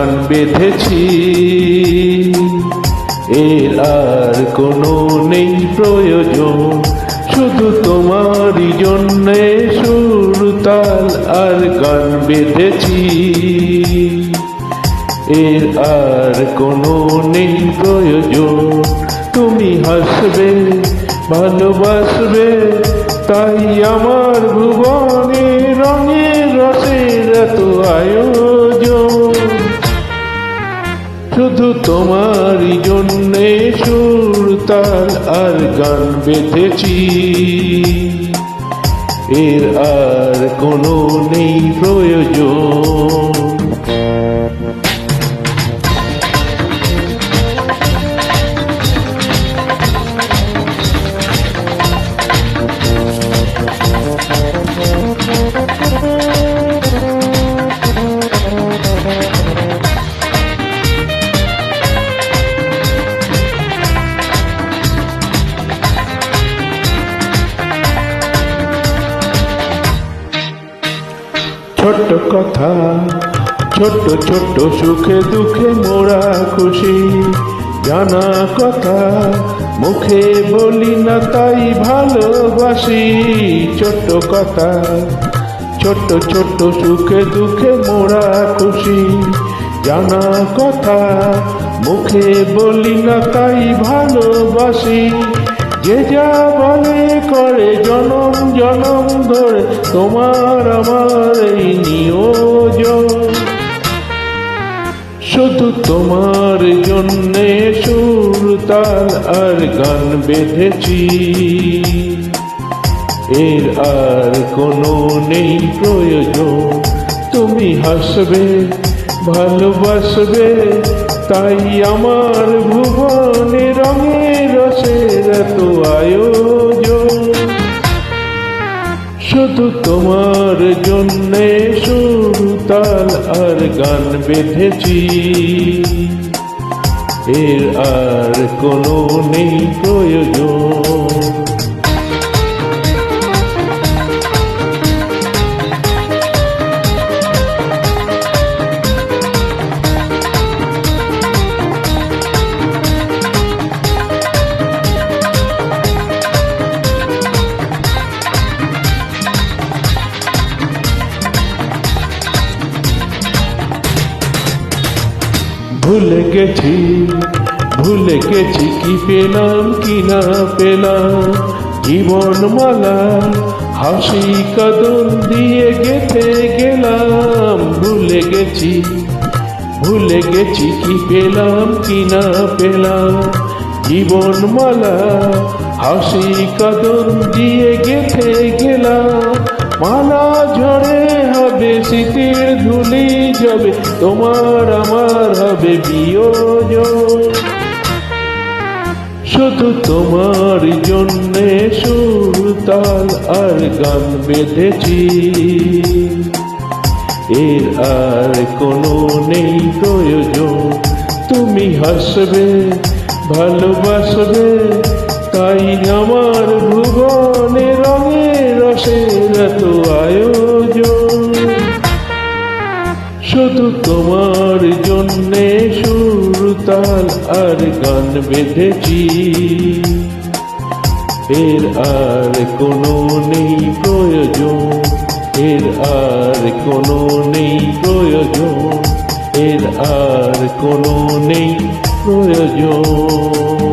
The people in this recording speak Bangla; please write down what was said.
গান বেঁধেছি, এর আর কোনো নেই প্রয়োজন, শুধু তোমারই জন্যে সুর তাল আর গান বেঁধেছি, এর আর কোনো নেই প্রয়োজন। তুমি হাসবে, ভালোবাসবে, তাই আমার ভুবনে রঙের রসের এত আয়োজন, শুধু তোমারই জন্যে সুর তাল আর গান বেঁধেছি, এর আর কোনো নেই প্রয়োজন। ছোট্ট কথা, ছোট্ট ছোট্ট সুখে দুঃখে মোরা খুশি, জানা কথা মুখে বলি না তাই ভালোবাসি। ছোট্ট কথা, ছোট্ট ছোট্ট সুখে দুঃখে মোরা খুশি, জানা কথা মুখে বলি না তাই ভালোবাসি। যে যা বলে করে জনম জনম ধরে তোমার আমার এই নিয়োজন, শুধু তোমার জন্যে সুর তাল আর গান বেঁধেছি, এর আর কোনো নেই প্রয়োজন। তুমি হাসবে, ভালোবাসবে, তাই আমার ভুবনে রঙের রসের এত আয়োজন, শুধু তোমার জন্যে সুর তাল আর গান বেঁধেছি, এর আর কোনো নেই প্রয়োজন। ভুলে গেছি, ভুলে গেছি কি পেলাম কি না পেলাম, জীবনমালা হাসি কাঁদন দিয়ে গেঁথে গেলাম। ভুলে গেছি, ভুলে গেছি কি পেলাম কি না পেলাম, জীবনমালা হাসি কাঁদন দিয়ে গেঁথে গেলাম। মালা ঝরে হবে স্মৃতির ধুলি যাবে, তোমার আমার হবে বিয়োজন, শুধু তোমার জন্যে সুর তাল আর গান বেঁধেছি, এর আর কোনো নেই প্রয়োজন। তুমি হাসবে, ভালোবাসবে, তাই আমার ভুবনে রঙের রসের এত আয়োজন, শুধু তোমার জন্যে সুর তাল আর গান বেঁধেছি, এর আর কোনো নেই প্রয়োজন, এর আর কোনো নেই প্রয়োজন, এর আর কোনো নেই প্রয়োজন।